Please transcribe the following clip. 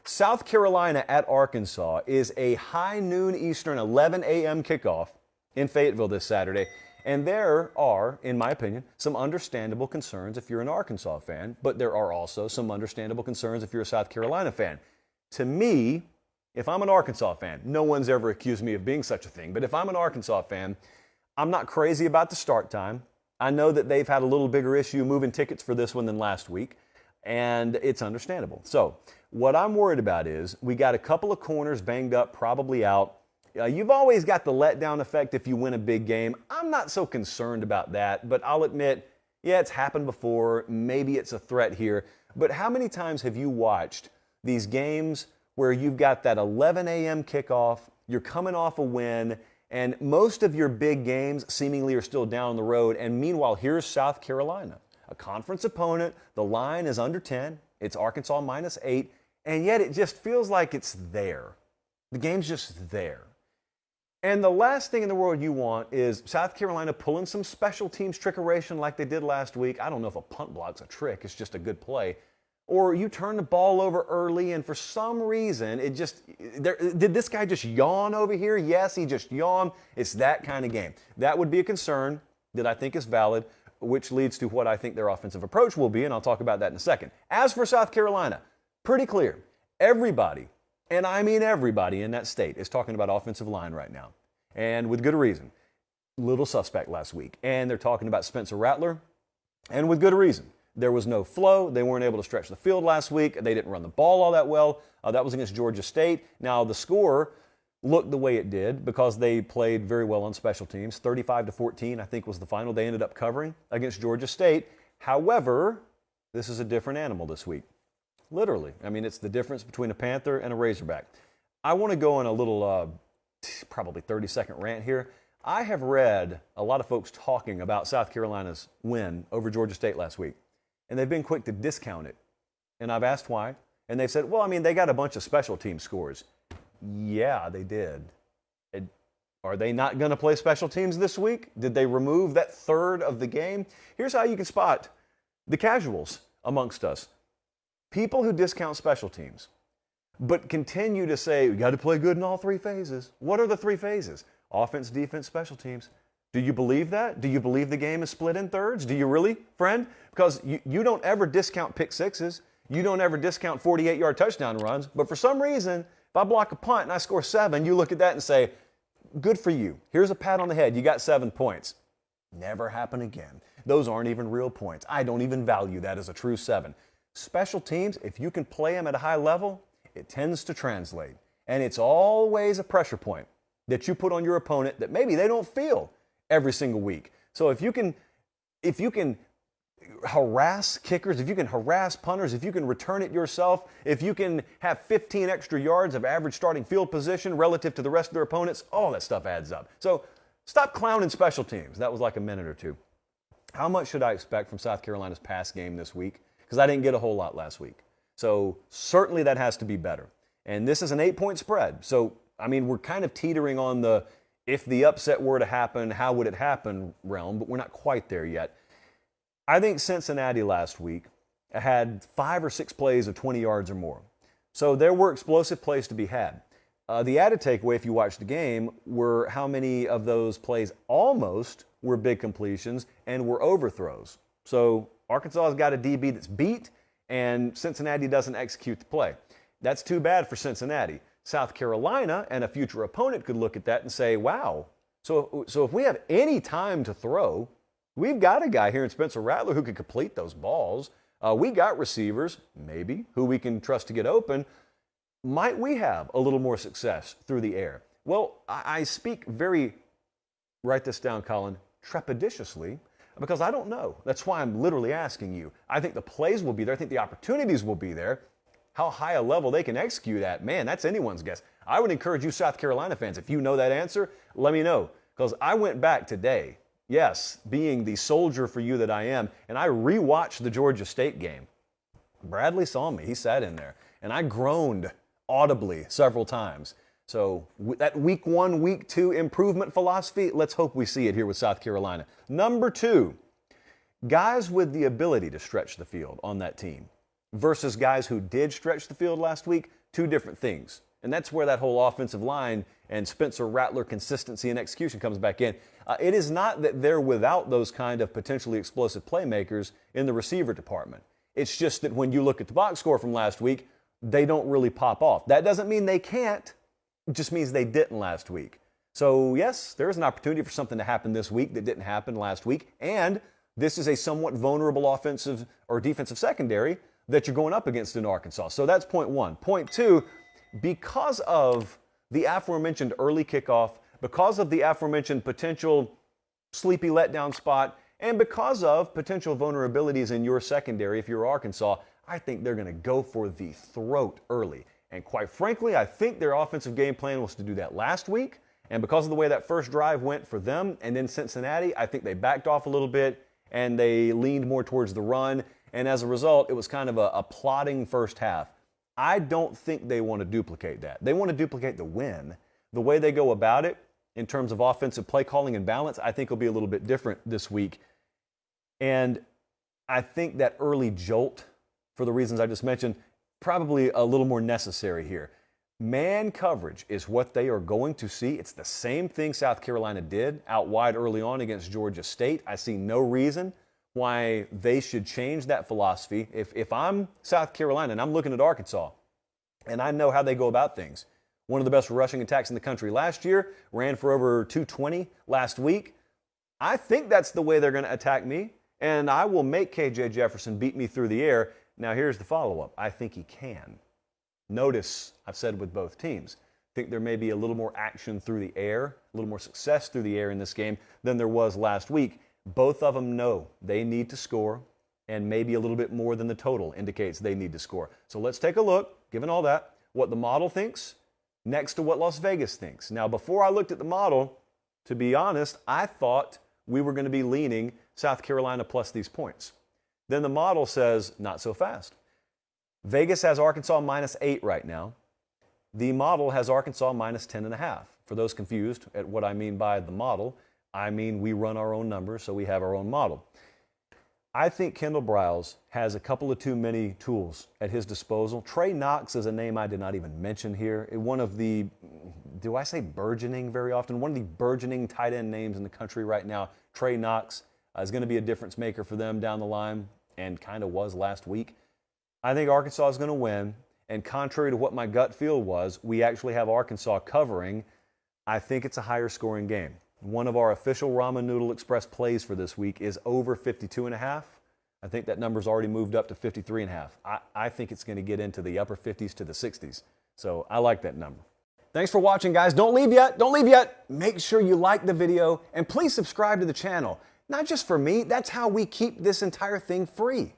South Carolina at Arkansas is a high noon Eastern, 11 a.m. kickoff in Fayetteville this Saturday. And there are, in my opinion, some understandable concerns if you're an Arkansas fan, but there are also some understandable concerns if you're a South Carolina fan. To me, if I'm an Arkansas fan, no one's ever accused me of being such a thing, but if I'm an Arkansas fan, I'm not crazy about the start time. I know that they've had a little bigger issue moving tickets for this one than last week, and it's understandable. So what I'm worried about is we got a couple of corners banged up, probably out. You've always got the letdown effect if you win a big game. I'm not so concerned about that, but I'll admit, yeah, it's happened before. Maybe it's a threat here. But how many times have you watched these games where you've got that 11 a.m. kickoff, you're coming off a win, and most of your big games seemingly are still down the road, and meanwhile, here's South Carolina, a conference opponent. The line is under 10. It's Arkansas -8, and yet it just feels like it's there. The game's just there. And the last thing in the world you want is South Carolina pulling some special teams trickeration like they did last week. I don't know if a punt block's a trick. It's just a good play. Or you turn the ball over early, and for some reason, did this guy just yawn over here? Yes, he just yawned. It's that kind of game. That would be a concern that I think is valid, which leads to what I think their offensive approach will be, and I'll talk about that in a second. As for South Carolina, pretty clear. Everybody, and I mean everybody in that state, is talking about offensive line right now, and with good reason. Little suspect last week. And they're talking about Spencer Rattler, and with good reason. There was no flow. They weren't able to stretch the field last week. They didn't run the ball all that well. That was against Georgia State. Now, the score looked the way it did because they played very well on special teams. 35-14, I think, was the final they ended up covering against Georgia State. However, this is a different animal this week. Literally. I mean, it's the difference between a Panther and a Razorback. I want to go on a little, probably 30-second rant here. I have read a lot of folks talking about South Carolina's win over Georgia State last week. And they've been quick to discount it. And I've asked why. And they've said, well, I mean, they got a bunch of special team scores. Yeah, they did. Are they not going to play special teams this week? Did they remove that third of the game? Here's how you can spot the casuals amongst us. People who discount special teams, but continue to say, we got to play good in all three phases. What are the three phases? Offense, defense, special teams. Do you believe that? Do you believe the game is split in thirds? Do you really, friend? Because you don't ever discount pick sixes. You don't ever discount 48-yard touchdown runs. But for some reason, if I block a punt and I score 7, you look at that and say, good for you. Here's a pat on the head. You got 7 points. Never happen again. Those aren't even real points. I don't even value that as a true 7. Special teams, if you can play them at a high level, it tends to translate. And it's always a pressure point that you put on your opponent that maybe they don't feel every single week. So if you can harass kickers, if you can harass punters, if you can return it yourself, if you can have 15 extra yards of average starting field position relative to the rest of their opponents, all that stuff adds up. So stop clowning special teams. That was like a minute or two. How much should I expect from South Carolina's pass game this week? Because I didn't get a whole lot last week. So certainly that has to be better. And this is an 8-point spread. So, I mean, we're kind of teetering on the if the upset were to happen, how would it happen realm, but we're not quite there yet. I think Cincinnati last week had 5 or 6 plays of 20 yards or more. So there were explosive plays to be had. The added takeaway, if you watch the game, were how many of those plays almost were big completions and were overthrows. So Arkansas has got a DB that's beat, and Cincinnati doesn't execute the play. That's too bad for Cincinnati. South Carolina and a future opponent could look at that and say, wow, so if we have any time to throw, we've got a guy here in Spencer Rattler who can complete those balls. We got receivers, maybe, who we can trust to get open. Might we have a little more success through the air? Well, I speak very, write this down, Colin, trepidatiously, because I don't know. That's why I'm literally asking you. I think the plays will be there. I think the opportunities will be there. How high a level they can execute at, man, that's anyone's guess. I would encourage you South Carolina fans, if you know that answer, let me know. Because I went back today, yes, being the soldier for you that I am, and I rewatched the Georgia State game. Bradley saw me. He sat in there. And I groaned audibly several times. So that week 1, week 2 improvement philosophy, let's hope we see it here with South Carolina. Number 2, guys with the ability to stretch the field on that team versus guys who did stretch the field last week, two different things. And that's where that whole offensive line and Spencer Rattler consistency and execution comes back in. It is not that they're without those kind of potentially explosive playmakers in the receiver department. It's just that when you look at the box score from last week, they don't really pop off. That doesn't mean they can't. It just means they didn't last week. So yes, there is an opportunity for something to happen this week that didn't happen last week. And this is a somewhat vulnerable offensive or defensive secondary that you're going up against in Arkansas. So that's point one. Point two, because of the aforementioned early kickoff, because of the aforementioned potential sleepy letdown spot, and because of potential vulnerabilities in your secondary if you're Arkansas, I think they're going to go for the throat early. And quite frankly, I think their offensive game plan was to do that last week. And because of the way that first drive went for them and then Cincinnati, I think they backed off a little bit and they leaned more towards the run. And as a result, it was kind of a plodding first half. I don't think they want to duplicate that. They want to duplicate the win. The way they go about it in terms of offensive play calling and balance, I think will be a little bit different this week. And I think that early jolt, for the reasons I just mentioned, probably a little more necessary here. Man coverage is what they are going to see. It's the same thing South Carolina did out wide early on against Georgia State. I see no reason why they should change that philosophy. If I'm South Carolina and I'm looking at Arkansas and I know how they go about things, one of the best rushing attacks in the country last year, ran for over 220 last week. I think that's the way they're going to attack me, and I will make KJ Jefferson beat me through the air. Now here's the follow-up. I think he can. Notice, I've said with both teams, I think there may be a little more action through the air, a little more success through the air in this game than there was last week. Both of them know they need to score, and maybe a little bit more than the total indicates they need to score. So let's take a look, given all that, what the model thinks next to what Las Vegas thinks. Now, before I looked at the model, to be honest, I thought we were going to be leaning South Carolina plus these points. Then the model says, not so fast. Vegas has Arkansas -8 right now. The model has Arkansas -10.5. For those confused at what I mean by the model, I mean we run our own numbers, so we have our own model. I think Kendall Briles has a couple of too many tools at his disposal. Trey Knox is a name I did not even mention here. One of the, do I say burgeoning very often? One of the burgeoning tight end names in the country right now. Trey Knox is going to be a difference maker for them down the line and kind of was last week. I think Arkansas is going to win, and contrary to what my gut feel was, we actually have Arkansas covering. I think it's a higher scoring game. One of our official Ramen Noodle Express plays for this week is over 52.5. I think that number's already moved up to 53.5. I think it's going to get into the upper 50s to the 60s. So I like that number. Thanks for watching, guys. Don't leave yet. Don't leave yet. Make sure you like the video and please subscribe to the channel. Not just for me. That's how we keep this entire thing free.